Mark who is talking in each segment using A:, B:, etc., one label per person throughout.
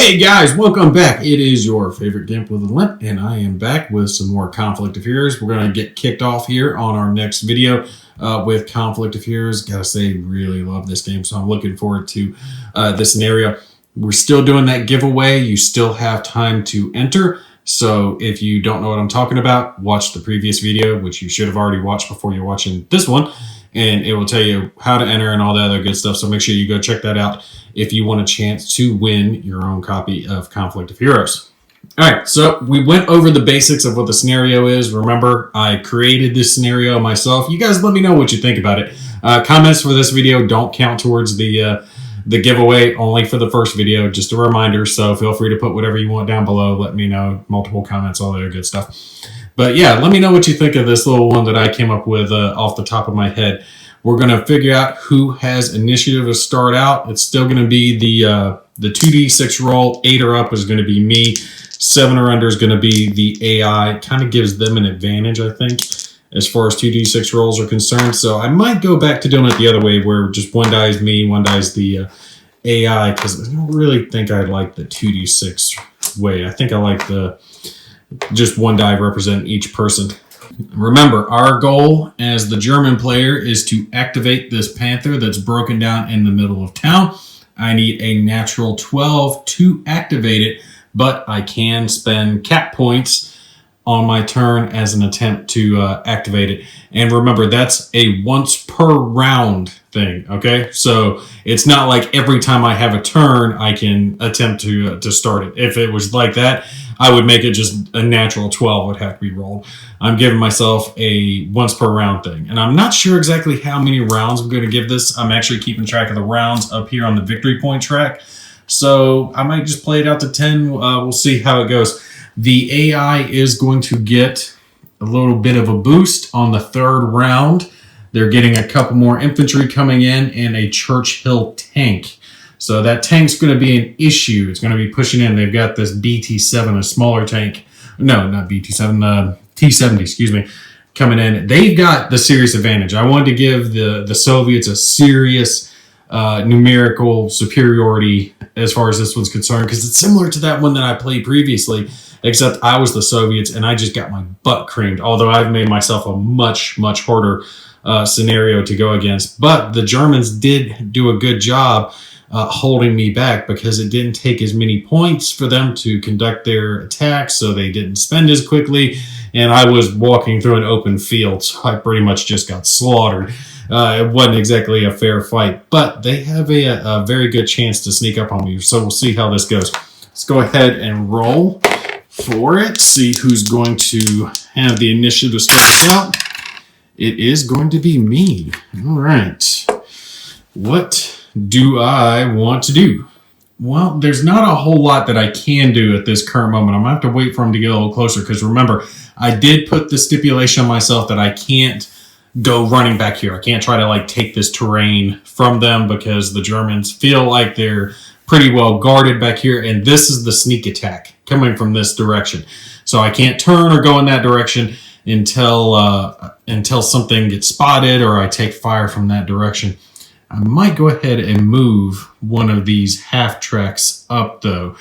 A: Hey guys, welcome back. It is your favorite Gimp with a Limp, and I am back with some more Conflict of Heroes. We're going to get kicked off here on our next video with Conflict of Heroes. Gotta say, really love this game, so I'm looking forward to this scenario. We're still doing that giveaway. You still have time to enter, so if you don't know what I'm talking about, watch the previous video, which you should have already watched before you're watching this one, and it will tell you how to enter and all that other good stuff, so make sure you go check that out if you want a chance to win your own copy of Conflict of Heroes. All right, so we went over the basics of what the scenario is. Remember, I created this scenario myself. You guys let me know what you think about it. Comments for this video don't count towards the giveaway, only for the first video, just a reminder. So feel free to put whatever you want down below. Let me know, multiple comments, all that good stuff. But yeah, let me know what you think of this little one that I came up with off the top of my head. We're going to figure out who has initiative to start out. It's still going to be the 2d6 roll. 8 or up is going to be me. 7 or under is going to be the AI. Kind of gives them an advantage, I think, as far as 2d6 rolls are concerned. So I might go back to doing it the other way, where just one die is me, one die is the AI, because I don't really think I like the 2d6 way. I think I like the just one die representing each person. Remember, our goal as the German player is to activate this panther that's broken down in the middle of town. I need a natural 12 to activate it, but I can spend cap points on my turn as an attempt to activate it. And remember, that's a once per round thing, okay? So it's not like every time I have a turn, I can attempt to start it. If it was like that, I would make it just a natural 12 would have to be rolled. I'm giving myself a once per round thing. And I'm not sure exactly how many rounds I'm going to give this. I'm actually keeping track of the rounds up here on the victory point track. So I might just play it out to 10. We'll see how it goes. The AI is going to get a little bit of a boost on the third round. They're getting a couple more infantry coming in and a Churchill tank. So that tank's going to be an issue. It's going to be pushing in. They've got this BT-7, a smaller tank. No, not BT-7, T-70, excuse me, coming in. They've got the serious advantage. I wanted to give the Soviets a serious numerical superiority as far as this one's concerned, because it's similar to that one that I played previously, except I was the Soviets and I just got my butt creamed, although I've made myself a much, much harder scenario to go against. But the Germans did do a good job holding me back, because it didn't take as many points for them to conduct their attacks, so they didn't spend as quickly, and I was walking through an open field, so I pretty much just got slaughtered. It wasn't exactly a fair fight, but they have a very good chance to sneak up on me, so we'll see how this goes. Let's go ahead and roll for it, see who's going to have the initiative to start out. It is going to be me. All right. What do I want to do? Well, there's not a whole lot that I can do at this current moment. I'm going to have to wait for him to get a little closer, because remember, I did put the stipulation on myself that I can't go running back here. I can't try to like take this terrain from them, because the Germans feel like they're pretty well guarded back here, and this is the sneak attack coming from this direction. So I can't turn or go in that direction until something gets spotted or I take fire from that direction. I might go ahead and move one of these half tracks up, though,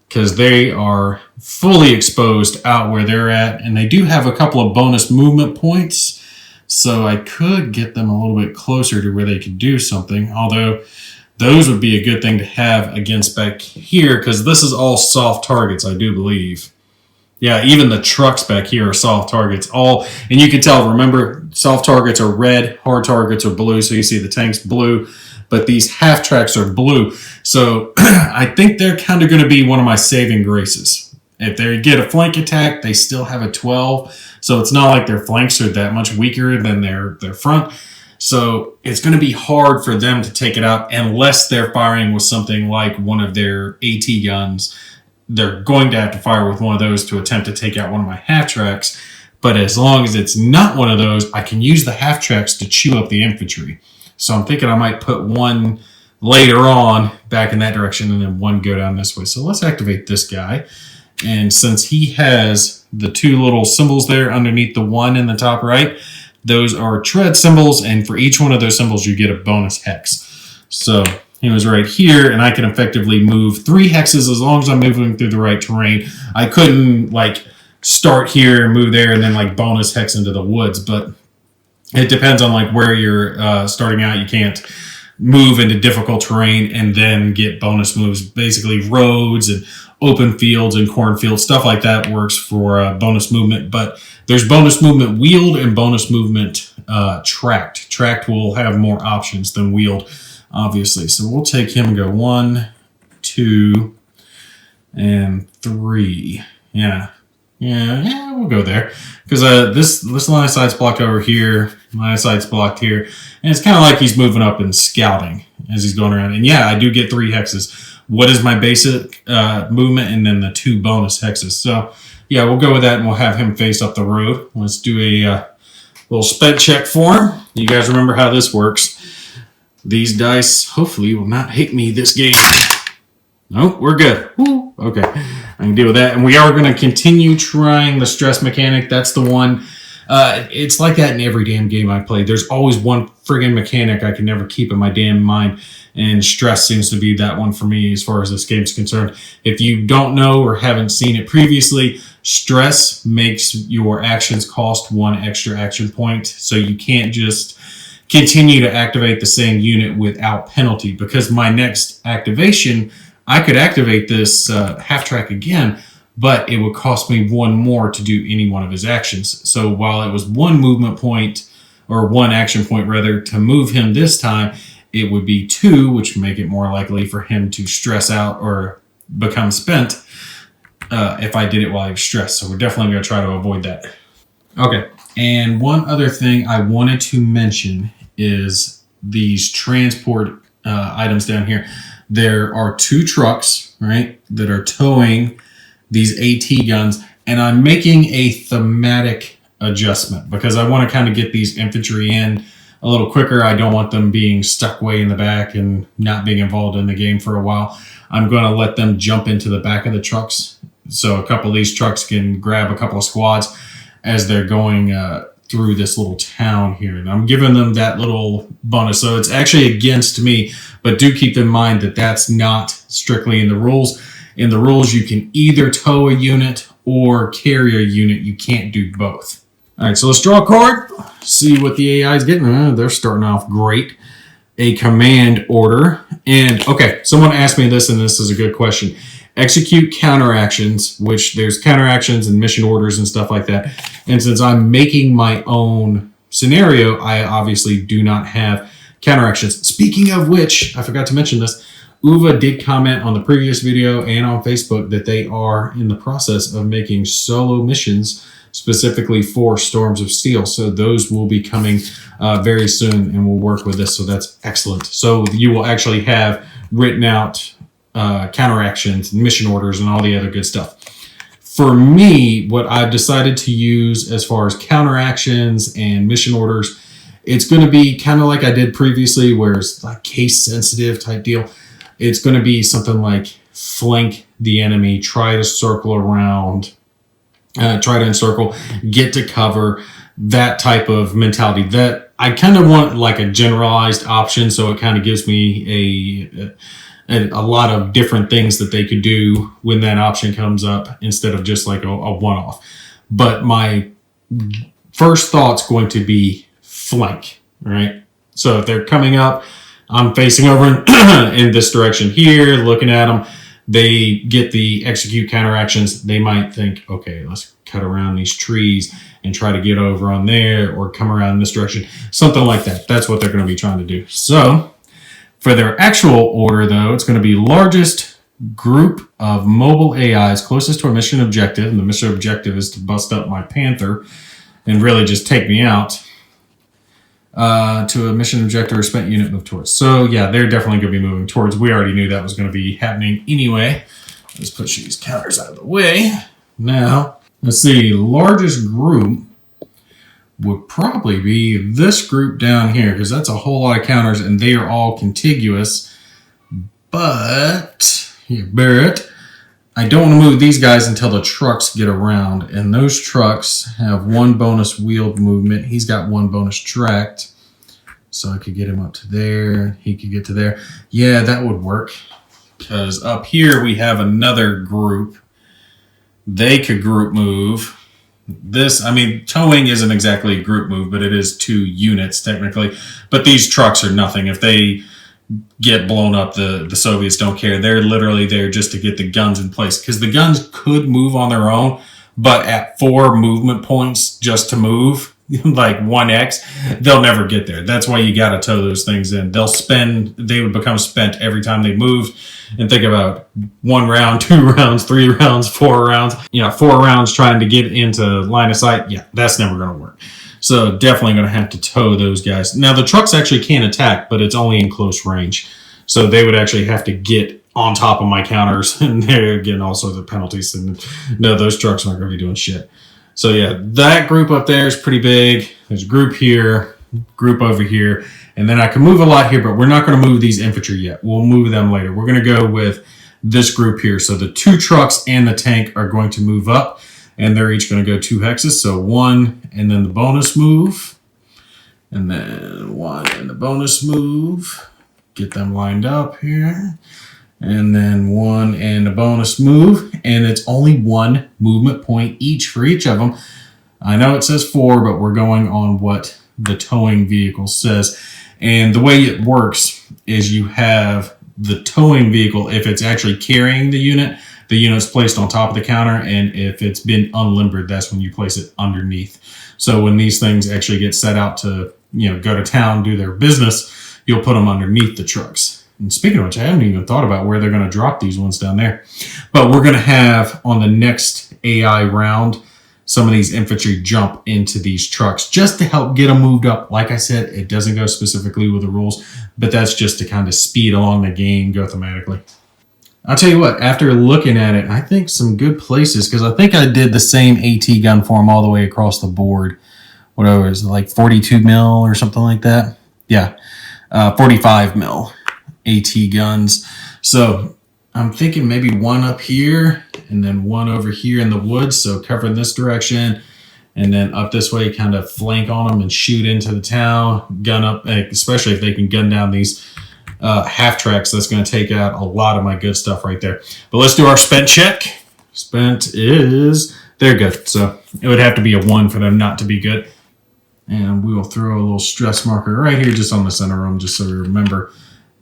A: because they are fully exposed out where they're at, and they do have a couple of bonus movement points, so I could get them a little bit closer to where they could do something, although those would be a good thing to have against back here, because this is all soft targets, I do believe. Yeah, even the trucks back here are soft targets. And you can tell, remember, soft targets are red, hard targets are blue. So you see the tank's blue, but these half tracks are blue. So I think they're kind of going to be one of my saving graces. If they get a flank attack, they still have a 12. So it's not like their flanks are that much weaker than their front. So it's going to be hard for them to take it out unless they're firing with something like one of their AT guns. They're going to have to fire with one of those to attempt to take out one of my half tracks. But as long as it's not one of those, I can use the half tracks to chew up the infantry. So I'm thinking I might put one later on back in that direction and then one go down this way. So let's activate this guy. And since he has the two little symbols there underneath the one in the top right, those are tread symbols. And for each one of those symbols, you get a bonus hex. So he was right here, and I can effectively move 3 hexes as long as I'm moving through the right terrain. I couldn't like start here and move there and then like bonus hex into the woods, but it depends on like where you're starting out. You can't move into difficult terrain and then get bonus moves. Basically, roads and open fields and cornfields, stuff like that works for bonus movement. But there's bonus movement wheeled and bonus movement tracked. Tracked will have more options than wheeled, obviously. So we'll take him and go 1, 2, and 3. Yeah, we'll go there. Because this line of sight's blocked over here, line of sight's blocked here, and it's kind of like he's moving up and scouting as he's going around. And yeah, I do get 3 hexes. What is my basic movement, and then the 2 bonus hexes. So yeah, we'll go with that, and we'll have him face up the road. Let's do a little spec check for him. You guys remember how this works. These dice, hopefully, will not hate me this game. Nope, we're good. Woo. Okay, I can deal with that. And we are going to continue trying the stress mechanic. That's the one. It's like that in every damn game I play. There's always one friggin' mechanic I can never keep in my damn mind. And stress seems to be that one for me as far as this game's concerned. If you don't know or haven't seen it previously, stress makes your actions cost 1 extra action point. So you can't just continue to activate the same unit without penalty. Because my next activation, I could activate this half track again, but it would cost me 1 more to do any one of his actions. So while it was 1 movement point, or 1 action point rather, to move him this time, it would be 2, which would make it more likely for him to stress out or become spent if I did it while he was stressed. So we're definitely going to try to avoid that. Okay, and one other thing I wanted to mention is these transport items down here. There are 2 trucks, right, that are towing these AT guns, and I'm making a thematic adjustment because I want to kind of get these infantry in a little quicker. I don't want them being stuck way in the back and not being involved in the game for a while. I'm going to let them jump into the back of the trucks. So a couple of these trucks can grab a couple of squads as they're going through this little town here. And I'm giving them that little bonus. So it's actually against me, but do keep in mind that that's not strictly in the rules. In the rules, you can either tow a unit or carry a unit. You can't do both. All right, so let's draw a card, see what the AI is getting. They're starting off great. A command order. And, okay, someone asked me this, and this is a good question. Execute counteractions, which there's counteractions and mission orders and stuff like that. And since I'm making my own scenario, I obviously do not have counteractions. Speaking of which, I forgot to mention this. Uva did comment on the previous video and on Facebook that they are in the process of making solo missions specifically for Storms of Steel. So those will be coming very soon, and we'll work with this. So that's excellent. So you will actually have written out counteractions, mission orders, and all the other good stuff. For me, what I've decided to use as far as counteractions and mission orders, it's going to be kind of like I did previously, where it's like case sensitive type deal. It's going to be something like flank the enemy, try to circle around, try to encircle, get to cover, that type of mentality. That I kind of want like a generalized option, so it kind of gives me a lot of different things that they could do when that option comes up instead of just like a one-off. But my first thought's going to be flank, right? So if they're coming up, I'm facing over in this direction here, looking at them. They get the execute counteractions. They might think, okay, let's cut around these trees and try to get over on there, or come around in this direction. Something like that. That's what they're going to be trying to do. So for their actual order, though, it's going to be largest group of mobile AIs closest to a mission objective. And the mission objective is to bust up my Panther and really just take me out. To a mission objective or spent unit move towards. So yeah, they're definitely going to be moving towards. We already knew that was going to be happening anyway. Let's push these counters out of the way. Now, let's see. Largest group would probably be this group down here, because that's a whole lot of counters and they are all contiguous. But, here, Barrett, I don't want to move these guys until the trucks get around, and those trucks have 1 bonus wheeled movement. He's got 1 bonus tracked. So I could get him up to there. He could get to there. Yeah, that would work. Because up here we have another group. They could group move. This, I mean, towing isn't exactly a group move, but it is 2 units technically. But these trucks are nothing. If they get blown up, the Soviets don't care. They're literally there just to get the guns in place. Because the guns could move on their own, but at 4 movement points just to move, like 1x, they'll never get there. That's why you got to tow those things in. They would become spent every time they moved. And think about 1 round, 2 rounds, 3 rounds, 4 rounds. 4 rounds trying to get into line of sight. Yeah, that's never going to work. So definitely going to have to tow those guys. Now the trucks actually can attack, but it's only in close range. So they would actually have to get on top of my counters, and they're getting all sorts of penalties. And no, those trucks aren't going to be doing shit. So yeah, that group up there is pretty big. There's a group here, group over here, and then I can move a lot here, but we're not going to move these infantry yet. We'll move them later. We're going to go with this group here. So the 2 trucks and the tank are going to move up, and they're each going to go 2 hexes. So 1, and then the bonus move, and then 1 and the bonus move. Get them lined up here. And then 1 and a bonus move. And it's only 1 movement point each for each of them. I know it says 4, but we're going on what the towing vehicle says. And the way it works is you have the towing vehicle, if it's actually carrying the unit's placed on top of the counter. And if it's been unlimbered, that's when you place it underneath. So when these things actually get set out to, go to town, do their business, you'll put them underneath the trucks. And speaking of which, I haven't even thought about where they're going to drop these ones down there. But we're going to have, on the next AI round, some of these infantry jump into these trucks just to help get them moved up. Like I said, it doesn't go specifically with the rules, but that's just to kind of speed along the game, go thematically. I'll tell you what, after looking at it, I think some good places, because I think I did the same AT gun for them all the way across the board. Whatever it is, like 42 mil or something like that. Yeah, 45 mil. AT guns. So I'm thinking maybe 1 up here and then 1 over here in the woods. So covering this direction and then up this way, kind of flank on them and shoot into the town, gun up, especially if they can gun down these half tracks. That's going to take out a lot of my good stuff right there. But let's do our spent check. Spent is, they're good. So it would have to be a 1 for them not to be good. And we will throw a little stress marker right here just on the center room, just so we remember.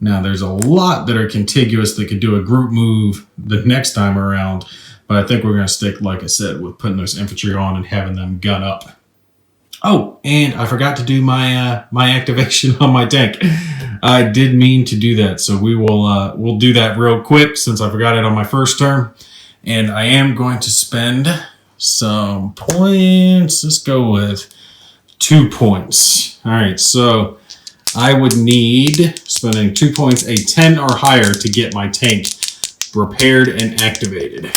A: Now, there's a lot that are contiguous that could do a group move the next time around, but I think we're going to stick, like I said, with putting those infantry on and having them gun up. Oh, and I forgot to do my my activation on my tank. I did mean to do that, so we'll do that real quick since I forgot it on my first turn. And I am going to spend some points. Let's go with 2 points. All right, so I would need, spending 2 points, a 10 or higher to get my tank repaired and activated.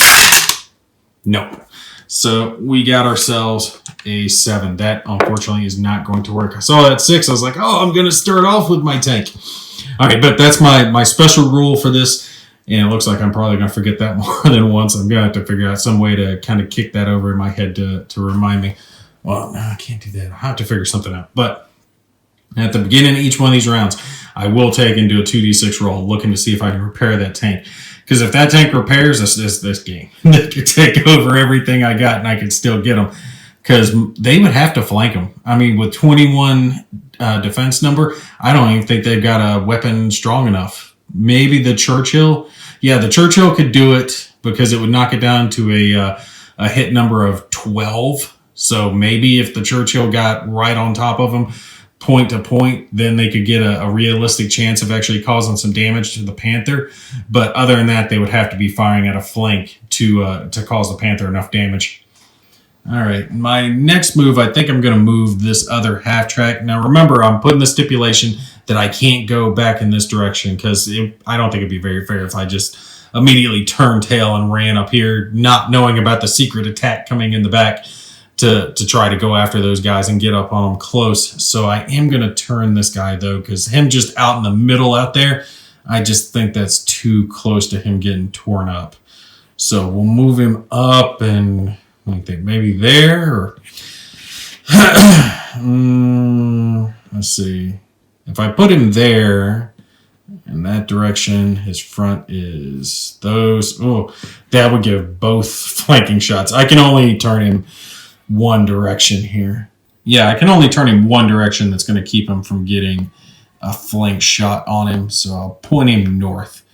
A: Nope. So we got ourselves a 7. That, unfortunately, is not going to work. I saw that 6. I was like, oh, I'm going to start off with my tank. All right, but that's my special rule for this. And it looks like I'm probably going to forget that more than once. I'm going to have to figure out some way to kind of kick that over in my head to remind me. Well, no, I can't do that. I'll have to figure something out. But at the beginning of each one of these rounds, I will take and do a 2d6 roll looking to see if I can repair that tank. Because if that tank repairs, this game. They could take over everything I got and I could still get them. Because they would have to flank them. I mean, with 21 defense number, I don't even think they've got a weapon strong enough. Maybe the Churchill. Yeah, the Churchill could do it because it would knock it down to a hit number of 12. So maybe if the Churchill got right on top of them, point to point, then they could get a realistic chance of actually causing some damage to the Panther. But other than that, they would have to be firing at a flank to cause the Panther enough damage. All right, my next move, I think I'm going to move this other half track. Now, remember, I'm putting the stipulation that I can't go back in this direction because I don't think it'd be very fair if I just immediately turned tail and ran up here, not knowing about the secret attack coming in the back to try to go after those guys and get up on them close. So I am going to turn this guy, though, because him just out in the middle out there, I just think that's too close to him getting torn up. So we'll move him up and I think maybe there. Or let's see. If I put him there in that direction, his front is those. Oh, that would give both flanking shots. I can only turn him one direction here. Yeah, I can only turn him one direction. That's going to keep him from getting a flank shot on him. So I'll point him north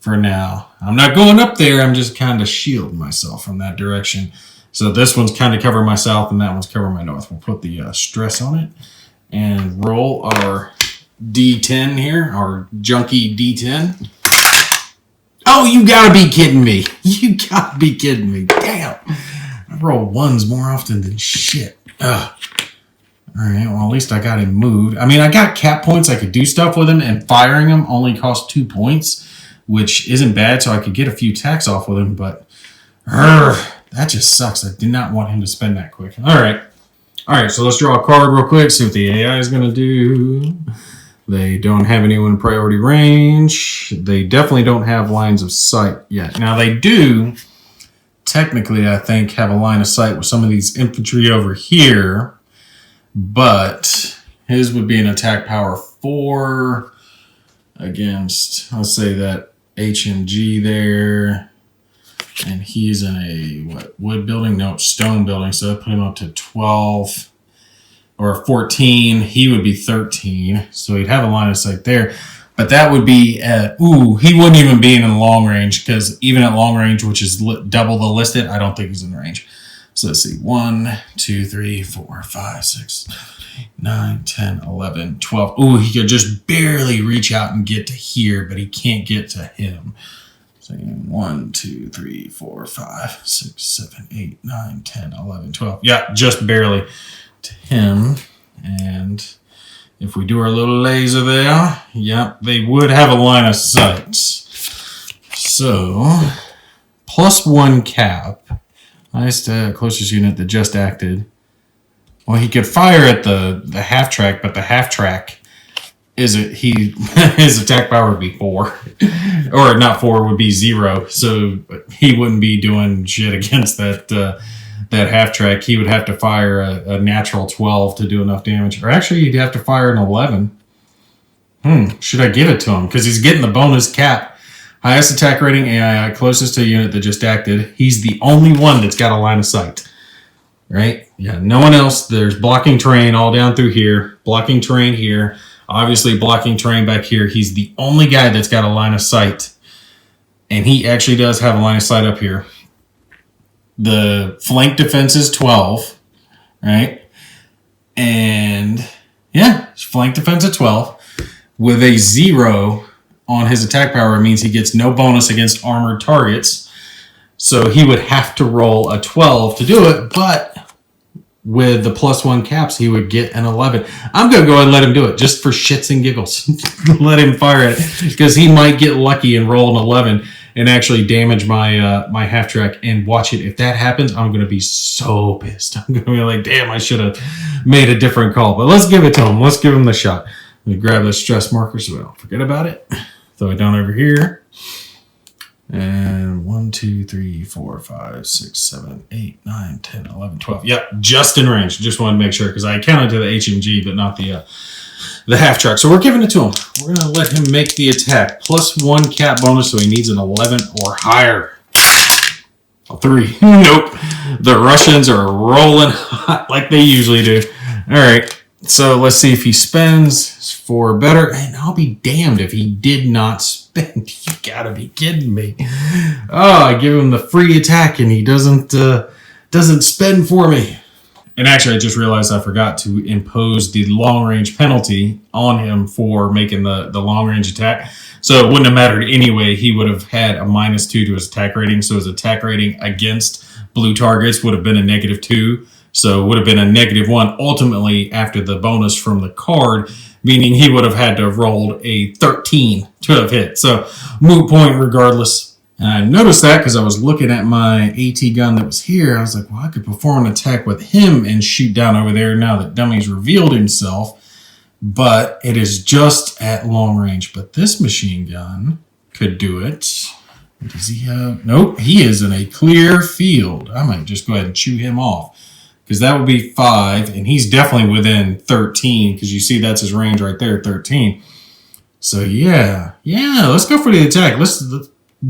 A: for now. I'm not going up there. I'm just kind of shielding myself from that direction. So this one's kind of covering my south and that one's covering my north. We'll put the stress on it and roll our D10 here, our junky D10. Oh, you gotta be kidding me. You gotta be kidding me. Damn. I roll ones more often than shit. Ugh. All right, well, at least I got him moved. I mean, I got cap points. I could do stuff with him, and firing him only costs 2 points, which isn't bad, so I could get a few attacks off with him, but that just sucks. I did not want him to spend that quick. All right, so let's draw a card real quick, see what the AI is going to do. They don't have anyone in priority range. They definitely don't have lines of sight yet. Now, they do, technically, I think, have a line of sight with some of these infantry over here, but his would be an attack power 4 against, let's say that HMG there, and he's in a, wood building? No, stone building, so that put him up to 12 or 14. He would be 13, so he'd have a line of sight there, but that would be at, he wouldn't even be in long range, because even at long range, which is double the listed, I don't think he's in range. So let's see, 1, 2, 3, 4, 5, 6, 8, 9, 10, 11, 12. Ooh, he could just barely reach out and get to here, but he can't get to him. So 1, 2, 3, 4, 5, 6, 7, 8, 9, 10, 11, 12. Yeah, just barely to him. And if we do our little laser there, yep, they would have a line of sight. So, +1 cap. Highest closest unit that just acted. Well, he could fire at the half track, but the half track his attack power would be 4, or not 4, would be 0. So he wouldn't be doing shit against that half track. He would have to fire a natural 12 to do enough damage, or actually he'd have to fire an 11. Should I give it to him? Because he's getting the bonus cap. Highest attack rating AI, closest to a unit that just acted. He's the only one that's got a line of sight. Right? Yeah, no one else. There's blocking terrain all down through here. Blocking terrain here. Obviously blocking terrain back here. He's the only guy that's got a line of sight. And he actually does have a line of sight up here. The flank defense is 12. Right? And yeah, flank defense at 12. With a 0 on his attack power, it means he gets no bonus against armored targets. So he would have to roll a 12 to do it, but with the +1 caps, he would get an 11. I'm going to go ahead and let him do it, just for shits and giggles. Let him fire at it, because he might get lucky and roll an 11 and actually damage my my half track. And watch it. If that happens, I'm going to be so pissed. I'm going to be like, damn, I should have made a different call. But let's give it to him. Let's give him the shot. Let me grab the stress marker so I don't forget about it. Throw it down over here. And 1, 2, 3, 4, 5, 6, 7, 8, 9, 10, 11, 12. Yep, just in range. Just wanted to make sure, because I counted to the HMG, but not the half track. So we're giving it to him. We're going to let him make the attack. +1 cap bonus, so he needs an 11 or higher. A 3. Nope. The Russians are rolling hot like they usually do. All right. So let's see if he spends 4 better. And I'll be damned if he did not spend. You gotta be kidding me. Oh, I give him the free attack and he doesn't spend for me. And actually, I just realized I forgot to impose the long range penalty on him for making the long range attack. So it wouldn't have mattered anyway. He would have had a -2 to his attack rating. So his attack rating against blue targets would have been a -2. So it would have been a -1 ultimately after the bonus from the card, meaning he would have had to have rolled a 13 to have hit. So moot point regardless. And I noticed that because I was looking at my AT gun that was here. I was like, well, I could perform an attack with him and shoot down over there now that Dummy's revealed himself. But it is just at long range. But this machine gun could do it. Does he have... Nope, he is in a clear field. I might just go ahead and chew him off. because that would be 5, and he's definitely within 13 because you see that's his range right there, 13. So yeah, let's go for the attack. Let's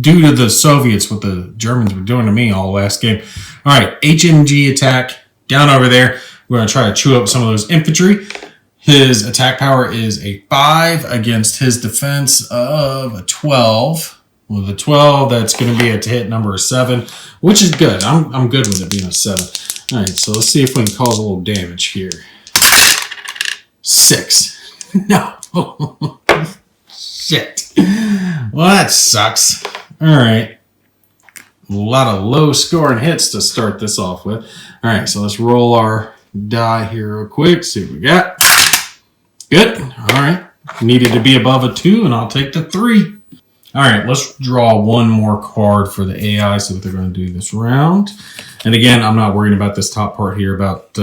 A: do to the Soviets what the Germans were doing to me all last game. All right, HMG attack down over there. We're going to try to chew up some of those infantry. His attack power is a 5 against his defense of a 12. With a 12, that's going to be a hit number 7, which is good. I'm good with it being a 7. All right, so let's see if we can cause a little damage here. 6. No. Shit. Well, that sucks. All right. A lot of low scoring hits to start this off with. All right, so let's roll our die here real quick. See what we got. Good. All right. Needed to be above a 2, and I'll take the 3. All right, let's draw one more card for the AI, see what they're going to do this round. And again, I'm not worrying about this top part here about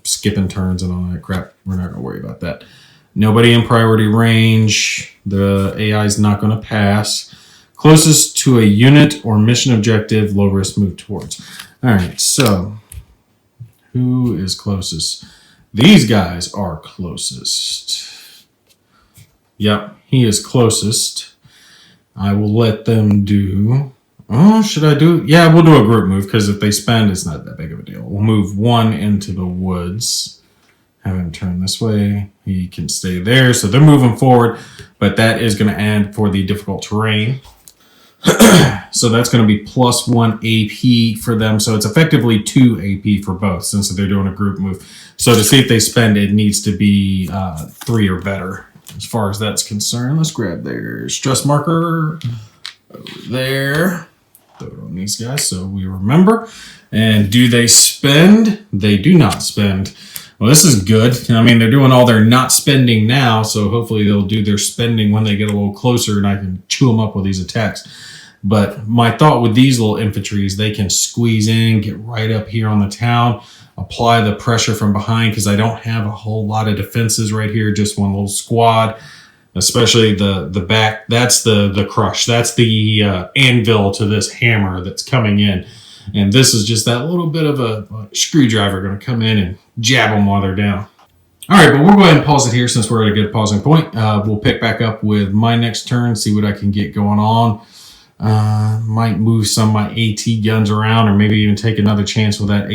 A: skipping turns and all that crap. We're not going to worry about that. Nobody in priority range. The AI is not going to pass. Closest to a unit or mission objective, low risk move towards. All right, so who is closest? These guys are closest. Yep, he is closest. I will let them do... Oh, should I do... Yeah, we'll do a group move, because if they spend, it's not that big of a deal. We'll move 1 into the woods. Have him turn this way. He can stay there. So they're moving forward, but that is going to end for the difficult terrain. So that's going to be +1 AP for them. So it's effectively 2 AP for both, since they're doing a group move. So to see if they spend, it needs to be 3 or better. As far as that's concerned, let's grab their stress marker over there. Throw it on these guys so we remember. And do they spend? They do not spend. Well, this is good. I mean, they're doing all their not spending now, so hopefully they'll do their spending when they get a little closer and I can chew them up with these attacks. But my thought with these little infantry is they can squeeze in, get right up here on the town, apply the pressure from behind because I don't have a whole lot of defenses right here, just one little squad, especially the back. That's the crush. That's the anvil to this hammer that's coming in. And this is just that little bit of a screwdriver going to come in and jab them while they're down. All right, but we'll go ahead and pause it here since we're at a good pausing point. We'll pick back up with my next turn, see what I can get going on. Might move some of my AT guns around or maybe even take another chance with that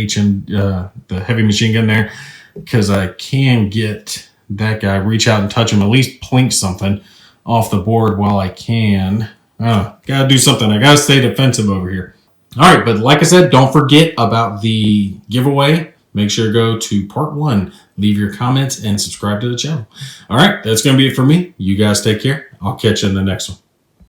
A: the heavy machine gun there because I can get that guy, reach out and touch him, at least plink something off the board while I can. Gotta do something. I gotta stay defensive over here. All right, but like I said, don't forget about the giveaway. Make sure to go to part 1, leave your comments, and subscribe to the channel. All right, that's going to be it for me. You guys take care. I'll catch you in the next one.